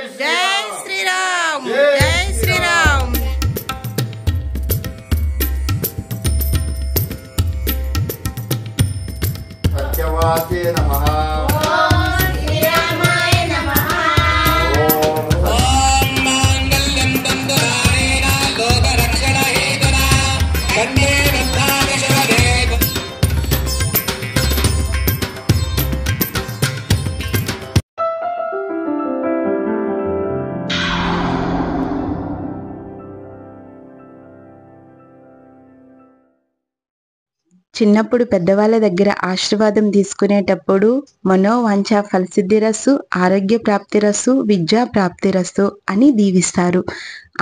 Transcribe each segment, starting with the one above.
जय श्री राम जय श्री राम। सत्यवासे नमः। చిన్నప్పుడు పెద్దవాళ్ళ దగ్గర ఆశీర్వాదం తీసుకునేటప్పుడు మనోవాంఛ ఫలసిద్ధిరస్సు, ఆరోగ్య ప్రాప్తిరస్సు, విద్యా ప్రాప్తిరస్సు అని దీవిస్తారు.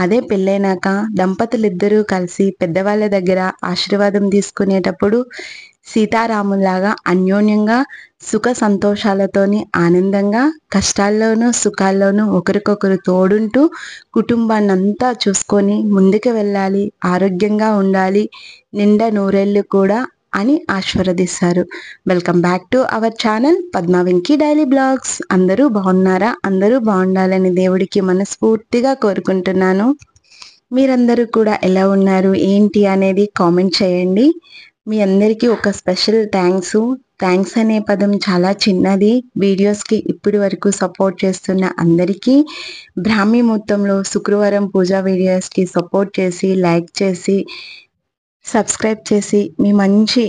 అదే పెళ్ళైనాక దంపతులిద్దరూ కలిసి పెద్దవాళ్ళ దగ్గర ఆశీర్వాదం తీసుకునేటప్పుడు సీతారాములాగా అన్యోన్యంగా సుఖ సంతోషాలతోని ఆనందంగా కష్టాల్లోనూ సుఖాల్లోనూ ఒకరికొకరు తోడుంటూ కుటుంబాన్నంతా చూసుకొని ముందుకు వెళ్ళాలి, ఆరోగ్యంగా ఉండాలి, నిండా నూరేళ్ళు కూడా అని ఆశీర్వదిస్తారు. Welcome back to our channel Padma Venky daily blogs. అందరూ బాగున్నారా? అందరూ బాగుండాలని దేవుడికి మనస్ఫూర్తిగా కోరుకుంటున్నాను. మీరందరూ కూడా ఎలా ఉన్నారు ఏంటి అనేది కామెంట్ చేయండి. మీ అందరికీ ఒక స్పెషల్ థ్యాంక్స్ అనే పదం చాలా చిన్నది. వీడియోస్కి ఇప్పటి వరకు సపోర్ట్ చేస్తున్న అందరికీ, బ్రాహ్మీ ముహూర్తంలో శుక్రవారం పూజా వీడియోస్కి సపోర్ట్ చేసి లైక్ చేసి సబ్స్క్రైబ్ చేసి మీ మంచి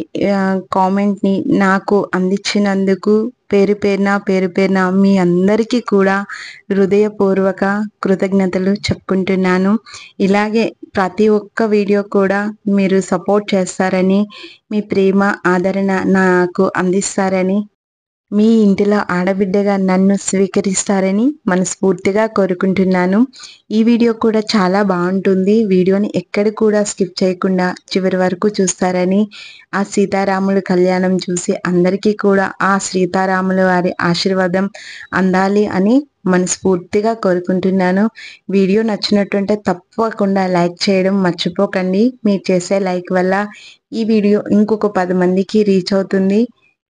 కామెంట్ని నాకు అందించినందుకు పేరు పేరున మీ అందరికీ కూడా హృదయపూర్వక కృతజ్ఞతలు చెప్పుకుంటున్నాను. ఇలాగే ప్రతి ఒక్క వీడియో కూడా మీరు సపోర్ట్ చేస్తారని, మీ ప్రేమ ఆదరణ నాకు అందిస్తారని, మీ ఇంటిలో ఆడబిడ్డగా నన్ను స్వీకరిస్తారని మనస్ఫూర్తిగా కోరుకుంటున్నాను. ఈ వీడియో కూడా చాలా బాగుంటుంది. వీడియోని ఎక్కడ కూడా స్కిప్ చేయకుండా చివరి వరకు చూస్తారని, ఆ సీతారాముల కళ్యాణం చూసి అందరికీ కూడా ఆ సీతారాముల వారి ఆశీర్వాదం అందాలి అని మనస్ఫూర్తిగా కోరుకుంటున్నాను. వీడియో నచ్చినట్టుంటే తప్పకుండా లైక్ చేయడం మర్చిపోకండి. మీరు చేసే లైక్ వల్ల ఈ వీడియో ఇంకొక 10 మందికి రీచ్ అవుతుంది.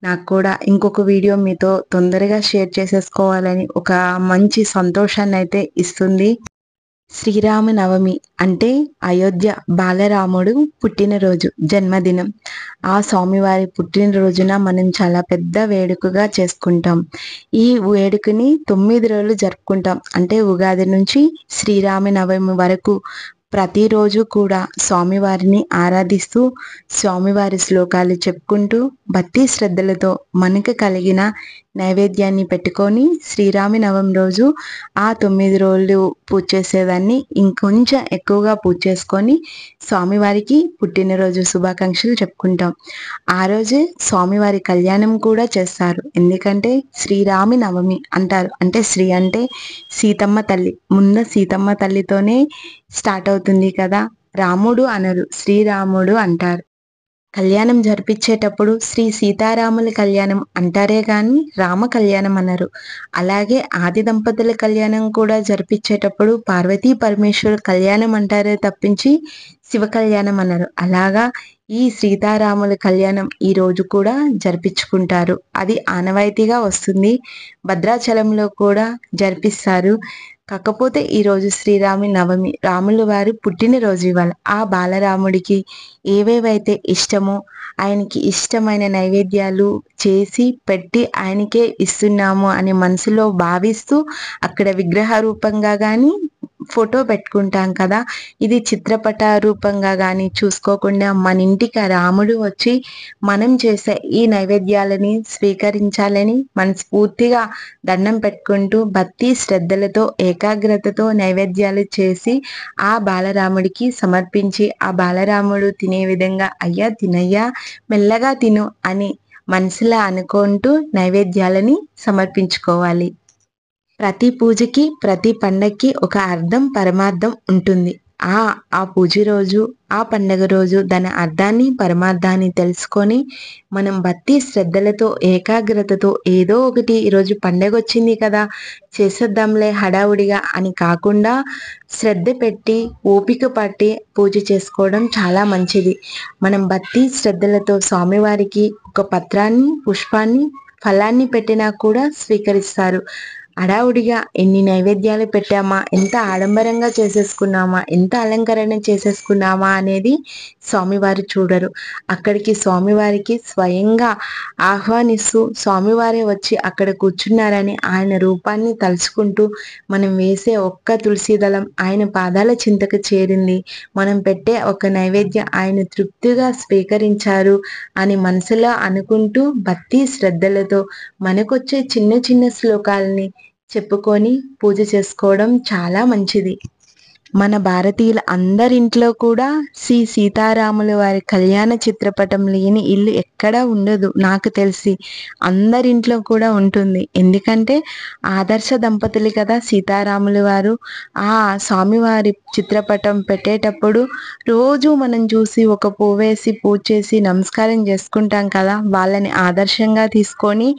నాకు కూడా ఇంకొక వీడియో మీతో తొందరగా షేర్ చేసేసుకోవాలని ఒక మంచి సంతోషాన్ని అయితే ఇస్తుంది. శ్రీరామనవమి అంటే అయోధ్య బాలరాముడు పుట్టినరోజు, జన్మదినం. ఆ స్వామివారి పుట్టినరోజున మనం చాలా పెద్ద వేడుకగా చేసుకుంటాం. ఈ వేడుకని 9 రోజులు జరుపుకుంటాం. అంటే ఉగాది నుంచి శ్రీరామనవమి వరకు ప్రతిరోజు కూడా స్వామివారిని ఆరాధిస్తూ స్వామివారి శ్లోకాలు చెప్పుకుంటూ భక్తి శ్రద్ధలతో మనకు కలిగిన నైవేద్యాన్ని పెట్టుకొని శ్రీరామనవమి రోజు ఆ 9 రోజులు పూజ చేసేదాన్ని ఇంకొంచెం ఎక్కువగా పూజ చేసుకొని స్వామివారికి పుట్టినరోజు శుభాకాంక్షలు చెప్పుకుంటాం. ఆ రోజే స్వామివారి కళ్యాణం కూడా చేస్తారు. ఎందుకంటే శ్రీరామనవమి అంటారు. అంటే శ్రీ అంటే సీతమ్మ తల్లి, ముందు సీతమ్మ తల్లితోనే స్టార్ట్ అవుతుంది కదా. రాముడు అనరు, శ్రీరాముడు అంటారు. కళ్యాణం జరిపించేటప్పుడు శ్రీ సీతారాముల కళ్యాణం అంటారే కానీ రామ కళ్యాణం అన్నారు. అలాగే ఆది దంపతుల కళ్యాణం కూడా జరిపించేటప్పుడు పార్వతీ పరమేశ్వర కళ్యాణం అంటారే తప్పించి శివ కళ్యాణం అన్నారు. అలాగా ఈ సీతారాముల కళ్యాణం ఈ రోజు కూడా జరిపించుకుంటారు. అది ఆనవాయితీగా వస్తుంది. భద్రాచలంలో కూడా జరిపిస్తారు. కాకపోతే ఈరోజు శ్రీరామి నవమి, రాముల వారు పుట్టినరోజు ఇవాళ. ఆ బాలరాముడికి ఏవేవైతే ఇష్టమో ఆయనకి ఇష్టమైన నైవేద్యాలు చేసి పెట్టి ఆయనకే ఇస్తున్నాము అని మనసులో భావిస్తూ అక్కడ విగ్రహ రూపంగా కానీ ఫోటో పెట్టుకుంటాం కదా, ఇది చిత్రపట రూపంగా కానీ చూసుకోకుండా మన ఇంటికి రాముడు వచ్చి మనం చేసే ఈ నైవేద్యాలని స్వీకరించాలని మనస్ఫూర్తిగా దండం పెట్టుకుంటూ భక్తి శ్రద్ధలతో ఏకాగ్రతతో నైవేద్యాలు చేసి ఆ బాలరాముడికి సమర్పించి ఆ బాలరాముడు తినే విధంగా అయ్యా తినయ్యా మెల్లగా తిను అని మనసులో అనుకుంటూ నైవేద్యాలని సమర్పించుకోవాలి. ప్రతి పూజకి ప్రతి పండగకి ఒక అర్థం పరమార్థం ఉంటుంది. ఆ పూజ రోజు ఆ పండగ రోజు దాని అర్థాన్ని పరమార్థాన్ని తెలుసుకొని మనం భక్తి శ్రద్ధలతో ఏకాగ్రతతో ఏదో ఒకటి ఈరోజు పండగ వచ్చింది కదా చేసేద్దాంలే హడావుడిగా అని కాకుండా శ్రద్ధ పెట్టి ఓపిక పట్టి పూజ చేసుకోవడం చాలా మంచిది. మనం భక్తి శ్రద్ధలతో స్వామివారికి ఒక పత్రాన్ని పుష్పాన్ని ఫలాన్ని పెట్టినా కూడా స్వీకరిస్తారు. హడావుడిగా ఎన్ని నైవేద్యాలు పెట్టామా, ఎంత ఆడంబరంగా చేసేసుకున్నామా, ఎంత అలంకరణ చేసేసుకున్నామా అనేది స్వామివారు చూడరు. అక్కడికి స్వామివారికి స్వయంగా ఆహ్వానిస్తూ స్వామివారే వచ్చి అక్కడ కూర్చున్నారని ఆయన రూపాన్ని తలుచుకుంటూ మనం వేసే ఒక్క తులసి దళం ఆయన పాదాల చింతకు చేరింది, మనం పెట్టే ఒక నైవేద్యం ఆయన తృప్తిగా స్వీకరించారు అని మనసులో అనుకుంటూ భక్తి శ్రద్ధలతో మనకొచ్చే చిన్న చిన్న శ్లోకాలని చెప్పుకొని పూజ చేసుకోవడం చాలా మంచిది. మన భారతీయుల అందరింట్లో కూడా శ్రీ సీతారాముల వారి కళ్యాణ చిత్రపటం లేని ఇల్లు ఎక్కడా ఉండదు. నాకు తెలిసి అందరింట్లో కూడా ఉంటుంది. ఎందుకంటే ఆదర్శ దంపతులు కదా సీతారాముల వారు. ఆ స్వామివారి చిత్రపటం పెట్టేటప్పుడు రోజు మనం చూసి ఒక పువ్వేసి పూజ చేసి నమస్కారం చేసుకుంటాం కదా, వాళ్ళని ఆదర్శంగా తీసుకొని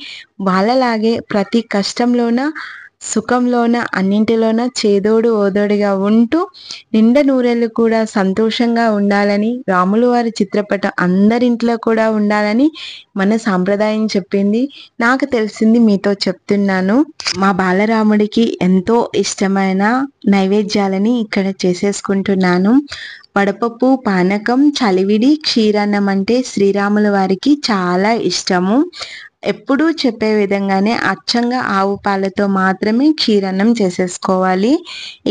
వాళ్ళలాగే ప్రతి కష్టంలోన సుఖంలోన అన్నింటిలోన చేదోడు ఓదోడిగా ఉంటూ నిండా నూరేళ్ళు కూడా సంతోషంగా ఉండాలని, రాముల వారి చిత్రపటం అందరింట్లో కూడా ఉండాలని మన సాంప్రదాయం చెప్పింది. నాకు తెలిసింది మీతో చెప్తున్నాను. మా బాలరాముడికి ఎంతో ఇష్టమైన నైవేద్యాలని ఇక్కడ చేసేసుకుంటున్నాను. వడపప్పు, పానకం, చలివిడి, క్షీరాన్నం అంటే శ్రీరాముల వారికి చాలా ఇష్టము. ఎప్పుడూ చెప్పే విధంగానే అచ్చంగా ఆవు పాలతో మాత్రమే క్షీరాన్నం చేసేసుకోవాలి.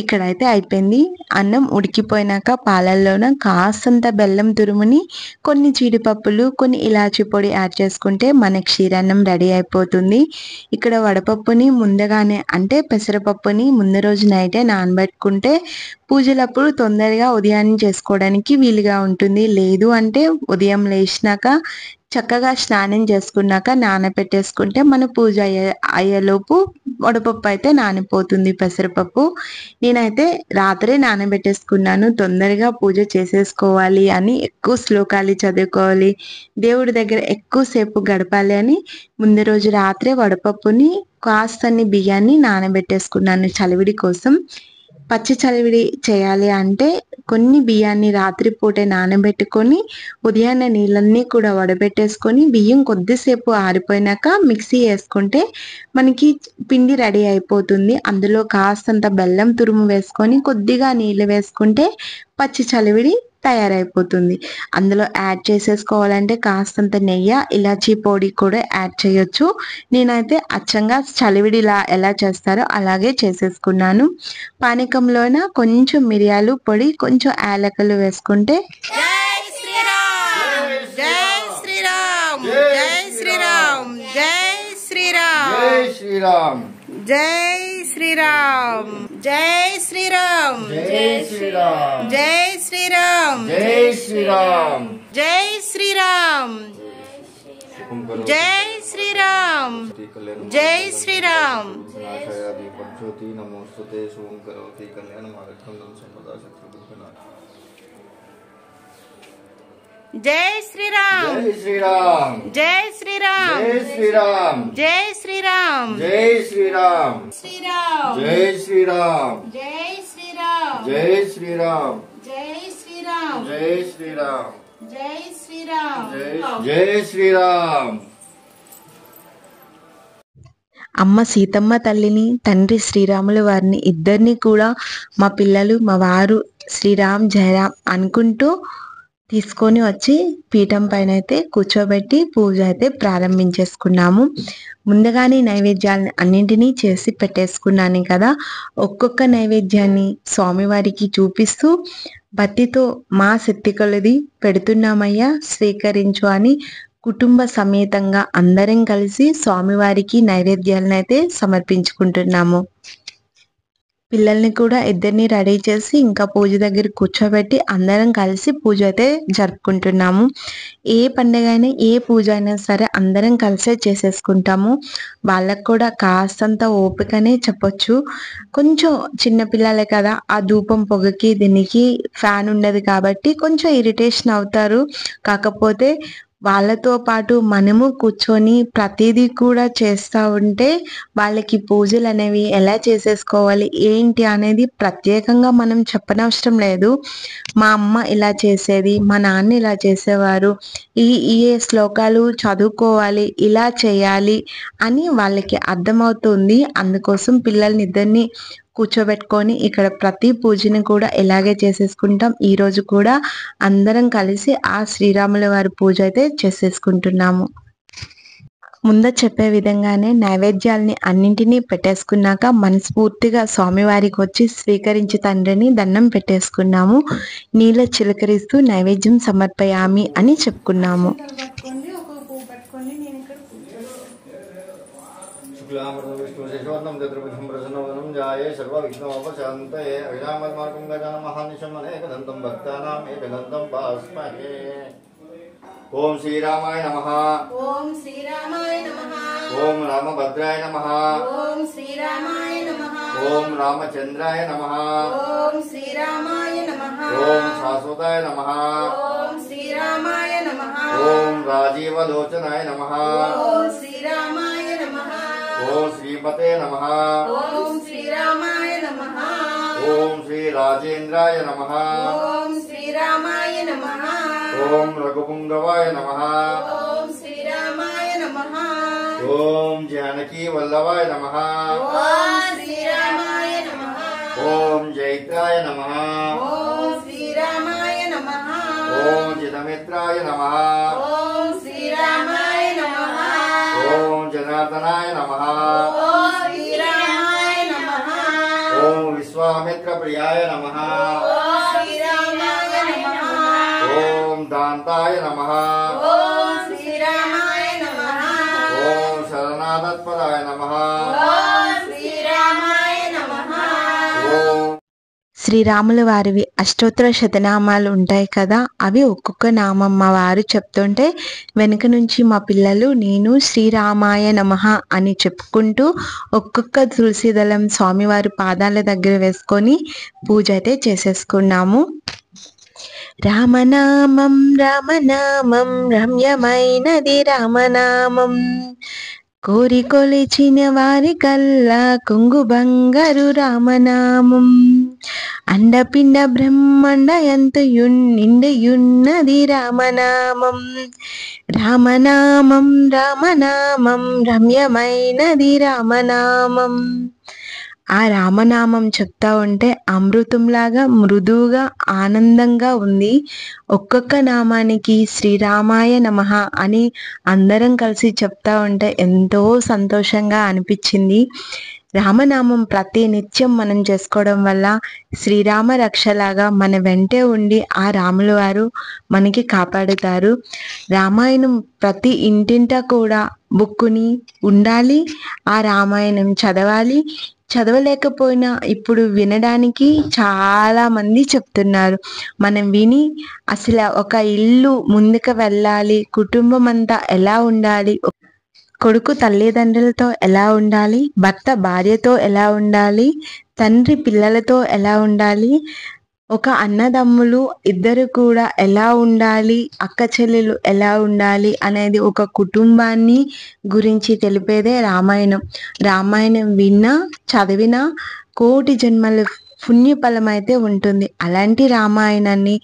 ఇక్కడైతే అయిపోయింది. అన్నం ఉడికిపోయినాక పాలల్లోన కాస్తంత బెల్లం తురుముని, కొన్ని జీడిపప్పులు, కొన్ని ఇలాచి పొడి యాడ్ చేసుకుంటే మన క్షీరాన్నం రెడీ అయిపోతుంది. ఇక్కడ వడపప్పుని ముందుగానే అంటే పెసరపప్పుని ముందు రోజు నైటే నానబెట్టుకుంటే పూజలప్పుడు తొందరగా ఉదయాన్నే చేసుకోవడానికి వీలుగా ఉంటుంది. లేదు అంటే ఉదయం లేచినాక చక్కగా స్నానం చేసుకున్నాక నానబెట్టేసుకుంటే మన పూజ అయ్యేలోపు వడపప్పు అయితే నానిపోతుంది. పెసరపప్పు నేనైతే రాత్రే నానబెట్టేసుకున్నాను. తొందరగా పూజ చేసేసుకోవాలి అని, ఎక్కువ శ్లోకాలు చదువుకోవాలి, దేవుడి దగ్గర ఎక్కువసేపు గడపాలి అని ముందు రోజు రాత్రే వడపప్పుని కాస్తన్ని బియ్యాన్ని నానబెట్టేసుకున్నాను చలివిడి కోసం. పచ్చి చలివిడి చేయాలి అంటే కొన్ని బియ్యాన్ని రాత్రిపూటే నానబెట్టుకొని ఉదయాన్నే నీళ్ళన్నీ కూడా వడబెట్టేసుకొని బియ్యం కొద్దిసేపు ఆరిపోయినాక మిక్సీ వేసుకుంటే మనకి పిండి రెడీ అయిపోతుంది. అందులో కాస్తంత బెల్లం తురుము వేసుకొని కొద్దిగా నీళ్ళు వేసుకుంటే పచ్చి చలివిడి తయారైపోతుంది. అందులో యాడ్ చేసేసుకోవాలంటే కాస్తంత నెయ్యి, ఇలాచీ పొడి కూడా యాడ్ చేయొచ్చు. నేనైతే అచ్చంగా చలివిడిలా ఎలా చేస్తారో అలాగే చేసేసుకున్నాను. పానకంలోన కొంచెం మిరియాలు పొడి, కొంచెం యాలకులు వేసుకుంటే జై శ్రీరామ్, జై శ్రీరామ్, జై శ్రీరామ్, జై శ్రీరామ్, జై శ్రీరామ్, జై శ్రీరామ్, జై శ్రీరామ్, జై శ్రీరామ్, జై శ్రీరామ్, జై శ్రీరామ్, జై శ్రీరామ్, జై శ్రీరామ్, జై శ్రీరామ్, జ్యోతి నమోస్తుతే శుభం కరోతి కళ్యాణం ఆగతం సంపదా శత్రుఘ్నాథ. జై శ్రీరామ్, జై శ్రీరామ్, జై శ్రీరామ్, జై శ్రీరామ్, జై శ్రీరామ్, జై శ్రీరామ్, శ్రీరామ్, జై శ్రీరామ్, జై శ్రీరామ్, జై శ్రీరామ్, జై శ్రీరామ్, జై శ్రీరామ్, జై శ్రీరామ్, జై శ్రీరామ్. అమ్మ సీతమ్మ తల్లిని, తండ్రి శ్రీరాముల వారిని ఇద్దరిని కూడా మా పిల్లలు మా వారు శ్రీరామ్ జయరామ్ అనుకుంటూ తీసుకొని వచ్చి పీఠం పైన అయితే కూర్చోబెట్టి పూజ అయితే ప్రారంభించేసుకున్నాము. ముందుగానే నైవేద్యాలను అన్నింటినీ చేసి పెట్టేసుకున్నాను కదా. ఒక్కొక్క నైవేద్యాన్ని స్వామివారికి చూపిస్తూ భక్తితో మా శక్తి కొలది పెడుతున్నామయ్యా స్వీకరించు అని కుటుంబ సమేతంగా అందరం కలిసి స్వామివారికి నైవేద్యాలను అయితే సమర్పించుకుంటున్నాము. పిల్లల్ని కూడా ఇద్దరిని రెడీ చేసి ఇంకా పూజ దగ్గర కూర్చోబెట్టి అందరం కలిసి పూజ అయితే జరుపుకుంటున్నాము. ఏ పండుగ అయినా ఏ పూజ అయినా సరే అందరం కలిసే చేసేసుకుంటాము. వాళ్ళకు కూడా కాస్తంత ఓపికనే చెప్పొచ్చు. కొంచెం చిన్నపిల్లలే కదా, ఆ ధూపం పొగకి దీనికి ఫ్యాన్ ఉండదు కాబట్టి కొంచెం ఇరిటేషన్ అవుతారు. కాకపోతే వాళ్ళతో పాటు మనము కూర్చొని ప్రతిదీ కూడా చేస్తూ ఉంటే వాళ్ళకి పూజలు అనేవి ఎలా చేసేసుకోవాలి ఏంటి అనేది ప్రత్యేకంగా మనం చెప్పనవసరం లేదు. మా అమ్మ ఇలా చేసేది, మా నాన్న ఇలా చేసేవారు, ఈ శ్లోకాలు చదువుకోవాలి, ఇలా చేయాలి అని వాళ్ళకి అర్థమవుతుంది. అందుకోసం పిల్లల్ని ఇద్దరిని కూర్చోబెట్టుకొని ఇక్కడ ప్రతి పూజని కూడా ఇలాగే చేసేసుకుంటాం. ఈ రోజు కూడా అందరం కలిసి ఆ శ్రీరాముల వారి పూజ అయితే చేసేసుకుంటున్నాము. ముందు చెప్పే విధంగానే నైవేద్యాలని అన్నింటినీ పెట్టేసుకున్నాక మనస్ఫూర్తిగా స్వామివారికి వచ్చి స్వీకరించి తండ్రిని దండం పెట్టేసుకున్నాము. నీళ్ళ చిలకరిస్తూ నైవేద్యం సమర్పయామి అని చెప్పుకున్నాము. शुक्लामृतविष्णुशेषवर्णं चतुर्भुजं प्रसन्नवदनं ध्याये सर्वविघ्नोपशान्तये अभिराममार्गं गजाननमहानिशम् एकदन्तं भक्तानाम् एकदन्तं भास्महे। ओम श्रीरामाय नमः। ओम श्रीरामाय नमः। ओम रामभद्राय नमः। ओम श्रीरामाय नमः। ओम रामचंद्राय नमः। ओम श्रीरामाय नमः। ओम शाश्वताय नमः। ओम श्रीरामाय नमः। ओम राजीवलोचनाय नमः। ओम श्रीरामाय नमः। ओम श्रीमते नमः। ओम श्रीरामाय नमः। ओम श्री राजेंद्राय नमः। ओम श्रीरामाय नमः। ओम रघुपुंगवाय नमः। ओम श्रीरामाय नमः। ओम जानकी वल्लभाय नमः। ओम श्रीरामाय नमः। ओम जैत्राय नमः। ओम श्रीरामाय नमः। ओम जितमित्राय नमः। ओम श्रीरामाय नमः। ओम जनार्दनाय नमः। ओम श्रीरामाय नमः। ओम विश्वामित्र प्रियाय नमः। ओम श्रीरामाय नमः। ओम दान्ताय नमः। ओम श्रीरामाय नमः। ओम शरणागतपदाय नमः। ओम श्रीरामाय नमः। ओम శ్రీరాముల వారివి అష్టోత్తర శతనామాలు ఉంటాయి కదా, అవి ఒక్కొక్క నామం మా వారు చెప్తుంటే వెనుక నుంచి మా పిల్లలు నేను శ్రీరామాయ నమః అని చెప్పుకుంటూ ఒక్కొక్క తులసి దళం స్వామివారి పాదాల దగ్గర వేసుకొని పూజ అయితే చేసేసుకున్నాము. రామనామం రామనామం రమ్యమైనది రామనామం, కోరి కొలిచిన వారి కల్లా కొంగు బంగారు రామనామం, అండపిండ బ్రహ్మండ నిండయున్నది రామనామం, రామనామం రామనామం రమ్యమైనది రామనామం. ఆ రామనామం చెప్తా ఉంటే అమృతంలాగా మృదువుగా ఆనందంగా ఉంది. ఒక్కొక్క నామానికి శ్రీరామాయ నమః అని అందరం కలిసి చెప్తా ఉంటే ఎంతో సంతోషంగా అనిపించింది. రామనామం ప్రతి నిత్యం మనం చేసుకోవడం వల్ల శ్రీరామ రక్షలాగా మన వెంటే ఉండి ఆ రాముల వారు మనకి కాపాడుతారు. రామాయణం ప్రతి ఇంటింటా కూడా బుక్కుని ఉండాలి, ఆ రామాయణం చదవాలి. చదవలేకపోయినా ఇప్పుడు వినడానికి చాలా మంది చెప్తున్నారు. మనం విని అసలు ఒక ఇల్లు ముందుకు వెళ్ళాలి, కుటుంబం అంతా ఎలా ఉండాలి, కొడుకు తల్లిదండ్రులతో ఎలా ఉండాలి, భర్త భార్యతో ఎలా ఉండాలి, తండ్రి పిల్లలతో ఎలా ఉండాలి, ఒక అన్నదమ్ములు ఇద్దరు కూడా ఎలా ఉండాలి, అక్క చెల్లెలు ఎలా ఉండాలి అనేది ఒక కుటుంబాన్ని గురించి తెలిపేదే రామాయణం. రామాయణం విన్నా చదివినా కోటి జన్మల పుణ్యఫలం అయితే ఉంటుంది. అలాంటి రామాయణాన్ని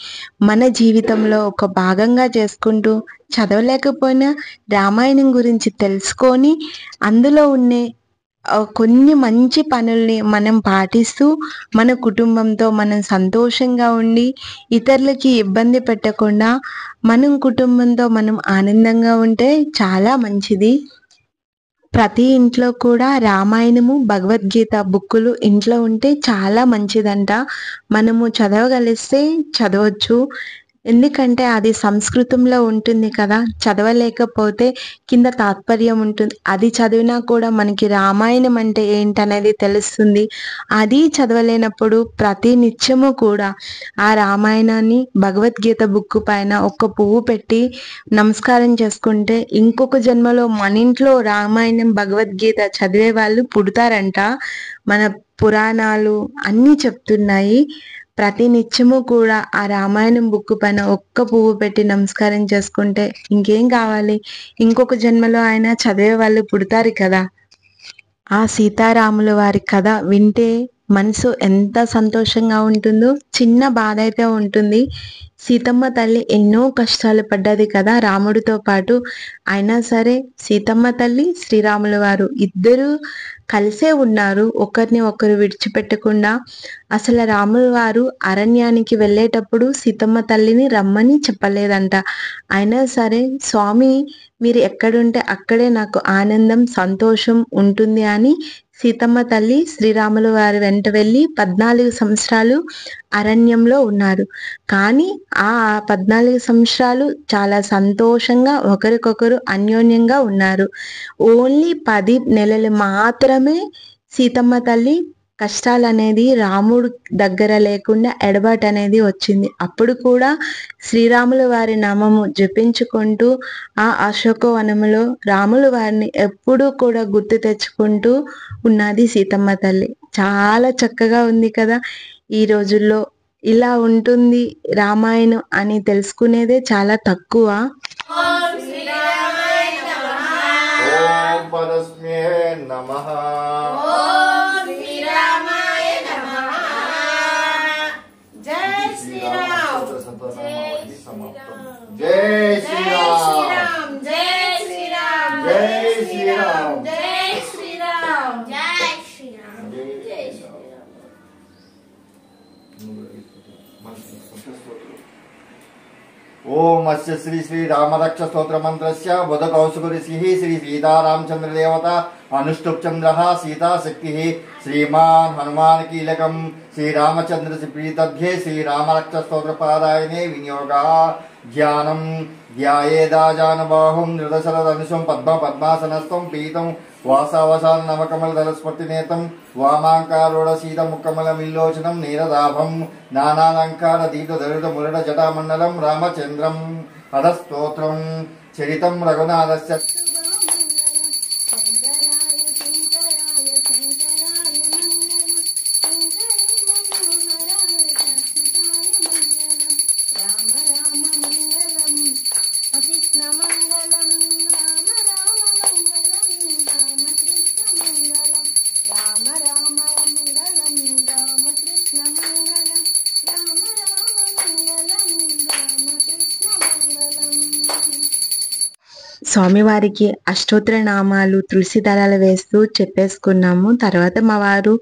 మన జీవితంలో ఒక భాగంగా చేసుకుంటూ చదవలేకపోయినా రామాయణం గురించి తెలుసుకొని అందులో ఉండే కొన్ని మంచి పనుల్ని మనం పాటిస్తూ మన కుటుంబంతో మనం సంతోషంగా ఉండి ఇతరులకి ఇబ్బంది పెట్టకుండా మనం కుటుంబంతో మనం ఆనందంగా ఉంటే చాలా మంచిది. ప్రతి ఇంట్లో కూడా రామాయణము భగవద్గీత బుక్కులు ఇంట్లో ఉంటే చాలా మంచిదంట. మనము చదవగలిస్తే చదవచ్చు, ఎందుకంటే అది సంస్కృతంలో ఉంటుంది కదా, చదవలేకపోతే కింద తాత్పర్యం ఉంటుంది, అది చదివినా కూడా మనకి రామాయణం అంటే ఏంటనేది తెలుస్తుంది. అది చదవలేనప్పుడు ప్రతి నిత్యము కూడా ఆ రామాయణాన్ని భగవద్గీత బుక్ పైన ఒక పువ్వు పెట్టి నమస్కారం చేసుకుంటే ఇంకొక జన్మలో మన ఇంట్లో రామాయణం భగవద్గీత చదివే వాళ్ళు పుడతారంట. మన పురాణాలు అన్నీ చెప్తున్నాయి. ప్రతి నిత్యము కూడా ఆ రామాయణం బుక్ పైన ఒక్క పువ్వు పెట్టి నమస్కారం చేసుకుంటే ఇంకేం కావాలి? ఇంకొక జన్మలో ఆయన చదివే వాళ్ళు పుడతారు కదా. ఆ సీతారాముల వారి కథ వింటే మనసు ఎంత సంతోషంగా ఉంటుందో. చిన్న బాధ అయితే ఉంటుంది. సీతమ్మ తల్లి ఎన్నో కష్టాలు పడ్డది కదా రాముడితో పాటు. అయినా సరే సీతమ్మ తల్లి, శ్రీరాముల వారు ఇద్దరు కలిసే ఉన్నారు, ఒకరిని ఒకరు విడిచిపెట్టకుండా. అసలు రాముల వారు అరణ్యానికి వెళ్ళేటప్పుడు సీతమ్మ తల్లిని రమ్మని చెప్పలేదంట. అయినా సరే స్వామి మీరు ఎక్కడుంటే అక్కడే నాకు ఆనందం, సంతోషం ఉంటుంది అని సీతమ్మ తల్లి శ్రీరాముల వారి వెంట వెళ్ళి 14 సంవత్సరాలు అరణ్యంలో ఉన్నారు. కానీ ఆ 14 సంవత్సరాలు చాలా సంతోషంగా ఒకరికొకరు అన్యోన్యంగా ఉన్నారు. ఓన్లీ 10 నెలలు మాత్రమే సీతమ్మ తల్లి కష్టాలు అనేది రాముడు దగ్గర లేకుండా ఎడబాటు అనేది వచ్చింది. అప్పుడు కూడా శ్రీరాముల వారి నామము జపించుకుంటూ ఆ అశోకవనములో రాముల వారిని ఎప్పుడూ కూడా గుర్తు తెచ్చుకుంటూ ఉన్నది సీతమ్మ తల్లి. చాలా చక్కగా ఉంది కదా. ఈ రోజుల్లో ఇలా ఉంటుంది రామాయణం అని తెలుసుకునేదే చాలా తక్కువ. ఓం పరస్మే నమః. జై శ్రీరామ్. జై శ్రీరామ్. జై శ్రీరామ్. జై శ్రీరామ్. జై శ్రీరామ్. జై శ్రీరామ్. ఓం అస్య శ్రీ శ్రీ రామరక్ష స్తోత్ర మంత్రస్య బుధ కౌసుక ఋషిః శ్రీ సీతారామచంద్ర దేవత అనుష్టుప్ చంద్రః సీతా శక్తిః శ్రీమాన్ హనుమాన్ కీలకం శ్రీరామచంద్ర ప్రీతధ్యే శ్రీరామరక్ష స్తోత్ర పారాయణే వినియోగः ధ్యానం ధ్యాయేదాజానుబాహుం నిరదశరధనుషం పద్మ పద్మాసనస్థం పీతం వాసావసాన నవకమల దళస్ఫర్తినేతం వామాంకారోడ సీత ముక్కమల మిల్లోచనం నీరదాభం నానాలంకార దీత దరిత మురడ జటామండలం రామచంద్రం హరస్తోత్రం చరితం రఘునాథస్య. స్వామివారికి అష్టోత్తర నామాలు తులసి దళాలు వేస్తూ చెప్పేసుకున్నాము. తర్వాత మా వారు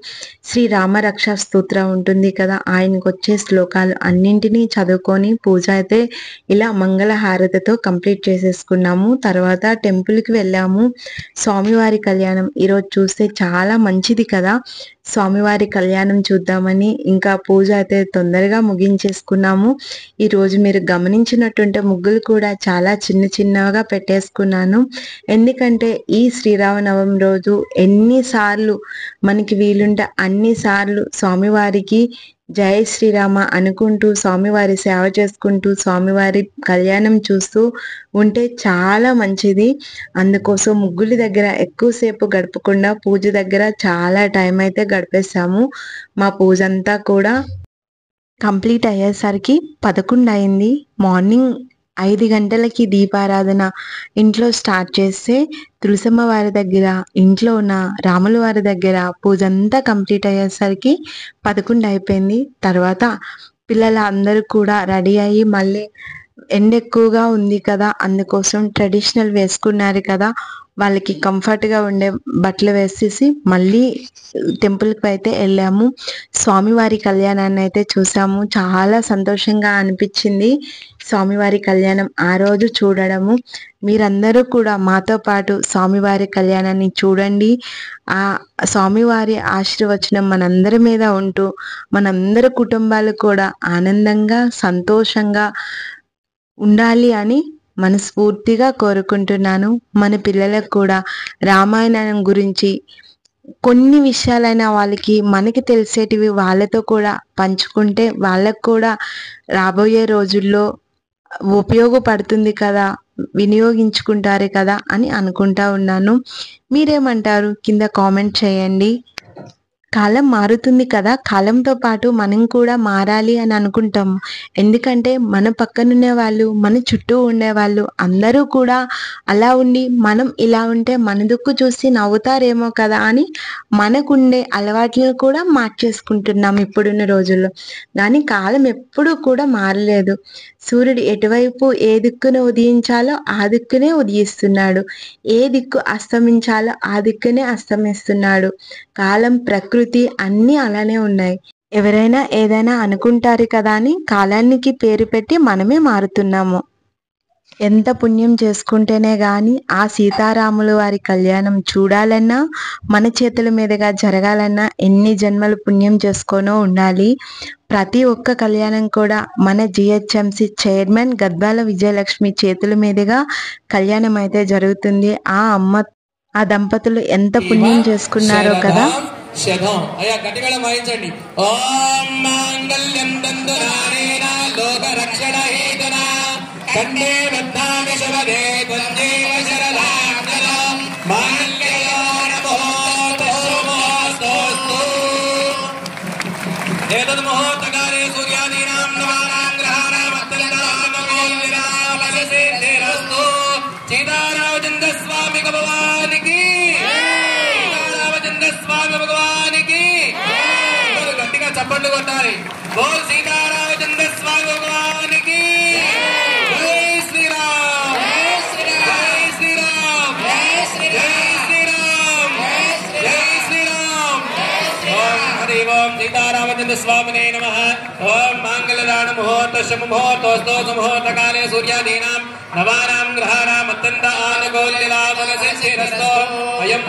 శ్రీ రామరక్ష స్తోత్ర ఉంటుంది కదా, ఆయనకు వచ్చే శ్లోకాలు అన్నింటినీ చదువుకొని పూజ అయితే ఇలా మంగళహారతితో కంప్లీట్ చేసేసుకున్నాము. తర్వాత టెంపుల్కి వెళ్ళాము. స్వామివారి కళ్యాణం ఈరోజు చూస్తే చాలా మంచిది కదా. స్వామివారి కళ్యాణం చూద్దామని ఇంకా పూజ అయితే తొందరగా ముగించేసుకున్నాము. ఈరోజు మీరు గమనించినట్టుంటే ముగ్గులు కూడా చాలా చిన్న చిన్నగా పెట్టేసుకున్నాను. ఎందుకంటే ఈ శ్రీరామనవమి రోజు ఎన్నిసార్లు మనకి వీలుంటే అన్నిసార్లు స్వామివారికి జై శ్రీరామ అనుకుంటూ స్వామివారి సేవ చేసుకుంటూ స్వామివారి కళ్యాణం చూస్తూ ఉంటే చాలా మంచిది. అందుకోసం ముగ్గుల దగ్గర ఎక్కువసేపు గడపకుండా పూజ దగ్గర చాలా టైం అయితే గడిపేసాము. మా పూజ అంతా కూడా కంప్లీట్ అయ్యేసరికి 11 అయింది. మార్నింగ్ 5 గంటలకి దీపారాధన ఇంట్లో స్టార్ట్ చేస్తే తులసమ్మ వారి దగ్గర, ఇంట్లో ఉన్న రాముల వారి దగ్గర పూజ అంతా కంప్లీట్ అయ్యేసరికి 11 అయిపోయింది. తర్వాత పిల్లలు అందరూ కూడా రెడీ అయ్యి మళ్ళీ ఎండ ఎక్కువగా ఉంది కదా, అందుకోసం ట్రెడిషనల్ వేసుకున్నారు కదా, వాళ్ళకి కంఫర్ట్గా ఉండే బట్టలు వేసేసి మళ్ళీ టెంపుల్కి అయితే వెళ్ళాము. స్వామివారి కళ్యాణాన్ని అయితే చూసాము. చాలా సంతోషంగా అనిపించింది స్వామివారి కళ్యాణం ఆ రోజు చూడడము. మీరందరూ కూడా మాతో పాటు స్వామివారి కళ్యాణాన్ని చూడండి. ఆ స్వామివారి ఆశీర్వచనం మనందరి మీద ఉంటూ మనందరి కుటుంబాలు కూడా ఆనందంగా సంతోషంగా ఉండాలి అని మనస్ఫూర్తిగా కోరుకుంటున్నాను. మన పిల్లలకు కూడా రామాయణం గురించి కొన్ని విషయాలైనా వాళ్ళకి మనకి తెలిసేటివి వాళ్ళతో కూడా పంచుకుంటే వాళ్ళకు కూడా రాబోయే రోజుల్లో ఉపయోగపడుతుంది కదా, వినియోగించుకుంటారు కదా అని అనుకుంటా ఉన్నాను. మీరేమంటారు కింద కామెంట్ చేయండి. కాలం మారుతుంది కదా, కాలంతో పాటు మనం కూడా మారాలి అని అనుకుంటాము. ఎందుకంటే మన పక్కనుండే వాళ్ళు, మన చుట్టూ ఉండేవాళ్ళు అందరూ కూడా అలా ఉండి మనం ఇలా ఉంటే మన దుక్కు చూసి నవ్వుతారేమో కదా అని మనకుండే అలవాట్లను కూడా మార్చేసుకుంటున్నాం ఇప్పుడున్న రోజుల్లో. కానీ కాలం ఎప్పుడూ కూడా మారలేదు. సూర్యుడు ఎటువైపు ఏ దిక్కున ఉదయించాలో ఆ దిక్కునే ఉదయిస్తున్నాడు, ఏ దిక్కు అస్తమించాలో ఆ దిక్కునే అస్తమిస్తున్నాడు. కాలం, ప్రకృతి అన్నీ అలానే ఉన్నాయి. ఎవరైనా ఏదైనా అనుకుంటారు కదా అని కాలానికి పేరు పెట్టి మనమే మారుతున్నాము. ఎంత పుణ్యం చేసుకుంటేనే గాని ఆ సీతారాముల వారి కళ్యాణం చూడాలన్నా, మన చేతుల మీదుగా జరగాలన్నా ఎన్ని జన్మలు పుణ్యం చేసుకోనో ఉండాలి. ప్రతి ఒక్క కళ్యాణం కూడా మన జిహెచ్ఎంసి చైర్మన్ గద్వాల విజయలక్ష్మి చేతుల మీదుగా కళ్యాణం అయితే జరుగుతుంది. ఆ దంపతులు ఎంత పుణ్యం చేసుకున్నారో కదా. అయ్యా గట్టిగా వాయించండి. ఓం మాంగళ్యం దంతునానేన లోక రక్షణ హేతునా కండే బద్ధామి శుభగే త్వంజేవ శరదాం మాంగళ్యాన ముహూర్తోస్తు ఏతద్ ముహూర్తకాలే సూర్యాదీనాం నవానాం గ్రహాణాం అత్యంతాం సిద్ధిరస్తు. సీతారామచంద్ర స్వామి భగవానికి, సీతారామచంద్ర స్వామి భగవానికి గట్టిగా చప్పట్లు కొట్టాలి. బోల్ సీతారామచంద్ర స్వామి భగవానికి. జై శ్రీరామ్, జై శ్రీరామ్, జై శ్రీరామ్, జై శ్రీరామ్. ఓం హరి ఓం సీతారామచంద్ర స్వామినే నమః. ఓం మాంగళ్యదాన ముహూర్తస్య ముహూర్తోస్తు ముహూర్తకాలే సూర్యాదీనాం నవానాం గ్రహాణాం అత్యంత ఆనుకూల్యలాభన సిద్ధిరస్తు. అయం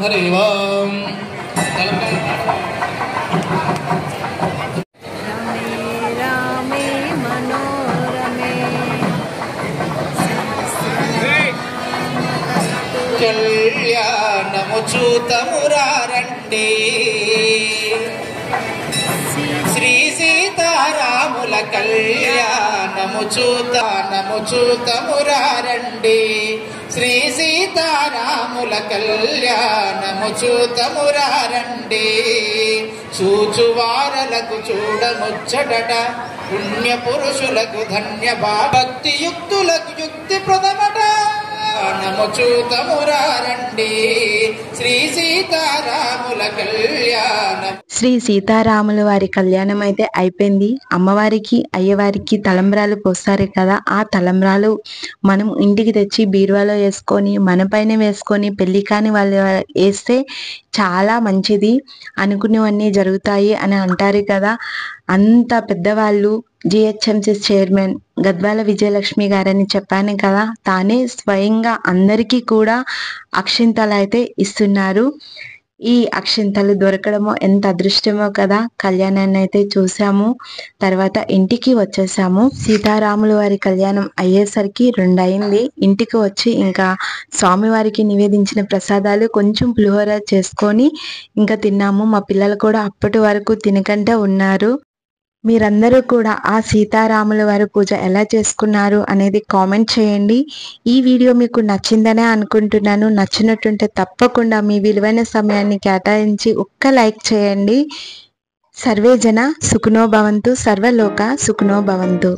హరి ఓం. రామే మనోరమే కళ్యాణము చూతమురారండి, శ్రీ సీతారాముల కళ్యాణము చూతమురారండి, శ్రీ సీతారాముల కళ్యాణము చూతమురారండి. చూచువారలకు చూడముచ్చటట, పుణ్య పురుషులకు ధన్యభా, భక్తియుక్తులకు యుక్తి ప్రదమట, నము చూతమురారండి. శ్రీ సీతారాముల కళ్యాణం. శ్రీ సీతారాముల వారి కళ్యాణం అయితే అయిపోయింది. అమ్మవారికి అయ్యవారికి తలంబ్రాలు పోస్తారు కదా, ఆ తలంబ్రాలు మనం ఇంటికి తెచ్చి బీరువాలో వేసుకొని మన పైన వేసుకొని పెళ్లి కాని వాళ్ళు వేస్తే చాలా మంచిది, అనుకునేవన్నీ జరుగుతాయి అని అంటారు కదా. అంత పెద్దవాళ్ళు జిహెచ్ఎంసి చైర్మన్ గద్వాల విజయలక్ష్మి గారని చెప్పాను కదా, తానే స్వయంగా అందరికీ కూడా అక్షింతలు అయితే ఇస్తున్నారు. ఈ అక్షింతలు దొరకడమో ఎంత అదృష్టమో కదా. కళ్యాణాన్ని అయితే చూసాము, తర్వాత ఇంటికి వచ్చేసాము. సీతారాముల వారి కళ్యాణం అయ్యేసరికి 2 అయింది. ఇంటికి వచ్చి ఇంకా స్వామివారికి నివేదించిన ప్రసాదాలు కొంచెం పులిహోర చేసుకొని ఇంకా తిన్నాము. మా పిల్లలు కూడా అప్పటి వరకు తినకంటే ఉన్నారు. మీరందరూ కూడా ఆ సీతారాముల వారి పూజ ఎలా చేసుకున్నారు అనేది కామెంట్ చేయండి. ఈ వీడియో మీకు నచ్చిందనే అనుకుంటున్నాను. నచ్చినట్టుంటే తప్పకుండా మీ విలువైన సమయాన్ని కేటాయించి ఒక్క లైక్ చేయండి. సర్వే జన సుఖినో భవంతు, సర్వలోక సుఖినో భవంతు.